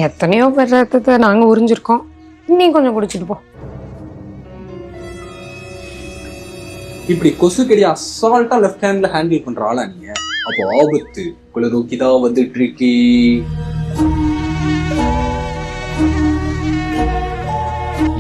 எத்தனையோ பேர் ரத்தத்தை நாங்க உறிஞ்சிருக்கோம். இன்னும் கொஞ்சம் குடிச்சிட்டு போ. இப்படி கொசுக்கடி அசால்ட்டா லெஃப்ட் ஹேண்ட்ல ஹேண்டில் பண்ற ஆளா நீங்க? அப்போ ஆபத்து உங்களை நோக்கிதான் வந்துட்டு இருக்கி.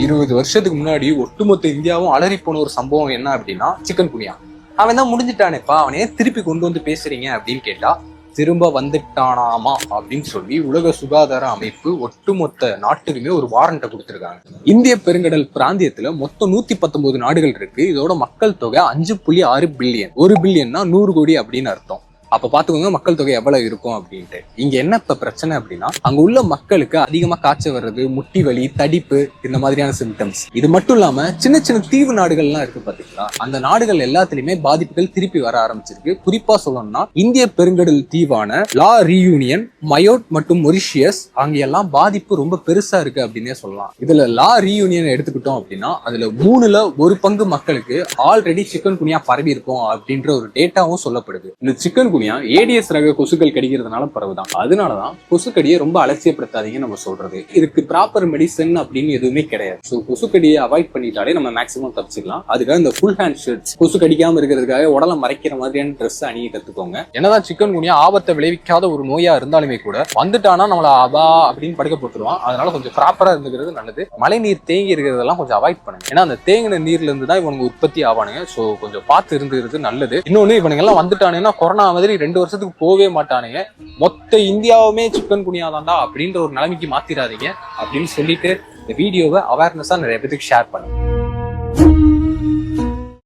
20 வருஷத்துக்கு முன்னாடி ஒட்டுமொத்த இந்தியாவும் அலறி போன ஒரு சம்பவம் என்ன அப்படின்னா சிக்கன் குனியா. அவன் தான் முடிஞ்சிட்டானேப்பா, அவனே திருப்பி கொண்டு வந்து பேசுறீங்க அப்படின்னு கேட்டா திரும்ப வந்துட்டானாமா அப்படின்னு சொல்லி உலக சுகாதார அமைப்பு ஒட்டுமொத்த நாட்டுக்குமே ஒரு வாரண்ட்டை கொடுத்திருக்காங்க. இந்திய பெருங்கடல் பிராந்தியத்துல மொத்தம் 119 நாடுகள் இருக்கு. இதோட மக்கள் தொகை 5.6 பில்லியன். 1 பில்லியன்னா 100 கோடி அப்படின்னு அர்த்தம். அப்ப பாத்துக்கோங்க மக்கள் தொகை எவ்வளவு இருக்கும் அப்படின்ட்டு. இங்க என்ன இப்ப பிரச்சனை அப்படின்னா, அங்க உள்ள மக்களுக்கு அதிகமா காய்ச்சல் வர்றது, முட்டி வலி, தடிப்பு, இந்த மாதிரியான சிம்டம்ஸ். இது மட்டும் இல்லாம சின்ன சின்ன தீவு நாடுகள்லாம் இருக்கு பாத்தீங்களா, அந்த நாடுகள் எல்லாத்துலயுமே பாதிப்புகள் திருப்பி வர ஆரம்பிச்சிருக்கு. குறிப்பா சொல்லணும்னா இந்திய பெருங்கடல் தீவான லா ரீயூனியன், மயோட் மற்றும் மொரிஷியஸ் அங்கெல்லாம் பாதிப்பு ரொம்ப பெருசா இருக்கு அப்படின்னே சொல்லலாம். இதுல லா ரீயூனியன் எடுத்துக்கிட்டோம் அப்படின்னா அதுல 3ல் 1 பங்கு மக்களுக்கு ஆல்ரெடி சிக்கன் குனியா பரவி இருக்கும் அப்படின்ற ஒரு டேட்டாவும் சொல்லப்படுது. இந்த சிக்கன் ஏடிஎஸ் ரக கொசுக்கள் கடிக்கிறதுனால பரவுதான். அதனாலதான் கொசுக்கடியை ரொம்ப அலட்சியப்படுத்தாதீங்க நம்ம சொல்றது. இதுக்கு ப்ராப்பர் மெடிசன் அப்படின்னு எதுவுமே கிடையாது. ஸோ கொசுக்கடியை அவாய்ட் பண்ணிட்டாலே நம்ம மேக்ஸிமம் தப்பிச்சுக்கலாம். அதுக்காக இந்த ஃபுல் ஹேண்ட் ஷர்ட்ஸ், கொசு கடிக்காம இருக்கிறதுக்காக உடலை மறைக்கிற மாதிரியான ட்ரெஸ் அணிய கத்துக்கோங்க. என்னதான் சிக்கன் குனியா ஆபத்தை விளைவிக்காத ஒரு நோயா இருந்தாலுமே கூட வந்துட்டானா நம்மள அதா அப்படின்னு படுக்க போட்டுருவான். அதனால கொஞ்சம் ப்ராப்பரா இருந்துக்கிறது நல்லது. மழை நீர் தேங்கி இருக்கிறதெல்லாம் கொஞ்சம் அவாய்ட் பண்ணுங்க. ஏன்னா அந்த தேங்கின நீர்ல இருந்து தான் இவனுக்கு உற்பத்தி ஆவானுங்க. ஸோ கொஞ்சம் பார்த்து இருந்துக்கிறது நல்லது. இன்னொன்னு இவனுங்க எல்லாம் வந்துட்டானுன்னா கொரோனா மாதிரி 2 வருஷத்துக்கு போவே மாட்டானுங்க. மொத்த இந்தியாவுமே சிக்கன் குனியா தான்டா அப்படின்ற ஒரு நிலைமைக்கு மாத்திராதீங்க அப்படின்னு சொல்லிட்டு இந்த வீடியோவை அவேர்னஸா நிறைய பேருக்கு ஷேர் பண்ணுங்க.